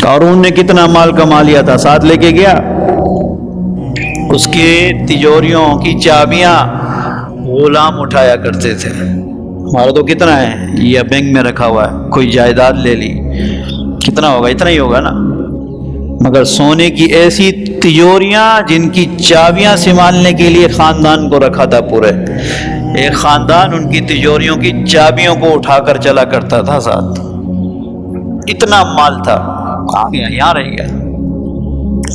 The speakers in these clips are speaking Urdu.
قارون نے کتنا مال کما لیا تھا، ساتھ لے کے گیا، اس کے تجوریوں کی چابیاں غلام اٹھایا کرتے تھے۔ ہمارا تو کتنا ہے، یہ بینک میں رکھا ہوا ہے، کوئی جائیداد لے لی، کتنا ہوگا، اتنا ہی ہوگا نا، مگر سونے کی ایسی تجوریاں جن کی چابیاں سنبھالنے کے لیے خاندان کو رکھا تھا، پورے ایک خاندان ان کی تجوریوں کی چابیوں کو اٹھا کر چلا کرتا تھا ساتھ، اتنا مال تھا۔ کہاں گیا، یہاں رہ گیا۔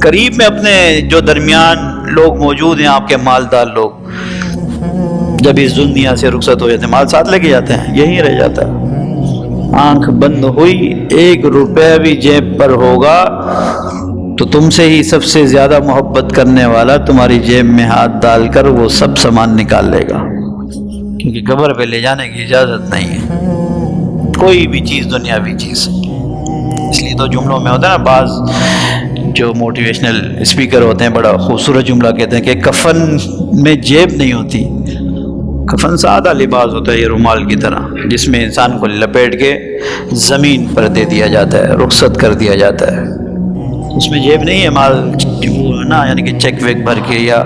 قریب میں اپنے جو درمیان لوگ موجود ہیں، آپ کے مالدار لوگ، جب اس دنیا سے رخصت ہو جاتے ہیں، مال ساتھ لے کے جاتے ہیں، یہی رہ جاتا ہے۔ آنکھ بند ہوئی، 1 روپے بھی جیب پر ہوگا تو تم سے ہی سب سے زیادہ محبت کرنے والا تمہاری جیب میں ہاتھ ڈال کر وہ سب سامان نکال لے گا، کیونکہ قبر پہ لے جانے کی اجازت نہیں ہے کوئی بھی چیز، دنیاوی چیز۔ اس لیے تو جملوں میں ہوتا ہے نا، بعض جو موٹیویشنل اسپیکر ہوتے ہیں بڑا خوبصورت جملہ کہتے ہیں کہ کفن میں جیب نہیں ہوتی۔ کفن سادہ لباس ہوتا ہے، یہ رومال کی طرح، جس میں انسان کو لپیٹ کے زمین پر دے دیا جاتا ہے، رخصت کر دیا جاتا ہے۔ اس میں جیب نہیں ہے، مال نا، یعنی کہ چیک ویک بھر کے، یا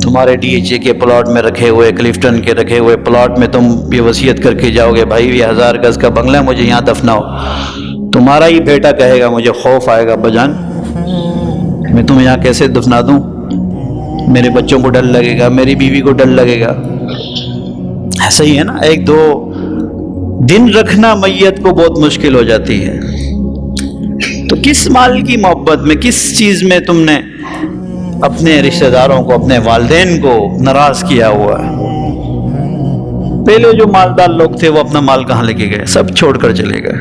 تمہارے ڈی ایچ اے کے پلاٹ میں رکھے ہوئے، کلفٹن کے رکھے ہوئے پلاٹ میں تم یہ وصیت کر کے جاؤ گے، بھائی یہ 1000 گز کا بنگلہ ہے، مجھے یہاں دفناؤ۔ تمہارا ہی بیٹا کہے گا مجھے خوف آئے گا بجان، میں تمہیں یہاں کیسے دفنا دوں، میرے بچوں کو ڈر لگے گا، میری بیوی کو ڈر لگے گا۔ ایسا ہی ہے نا، 1-2 دن رکھنا میت کو بہت مشکل ہو جاتی ہے۔ تو کس مال کی محبت میں، کس چیز میں تم نے اپنے رشتہ داروں کو، اپنے والدین کو ناراض کیا ہوا ہے؟ پہلے جو مالدار لوگ تھے وہ اپنا مال کہاں لے کے گئے، سب چھوڑ کر چلے گئے۔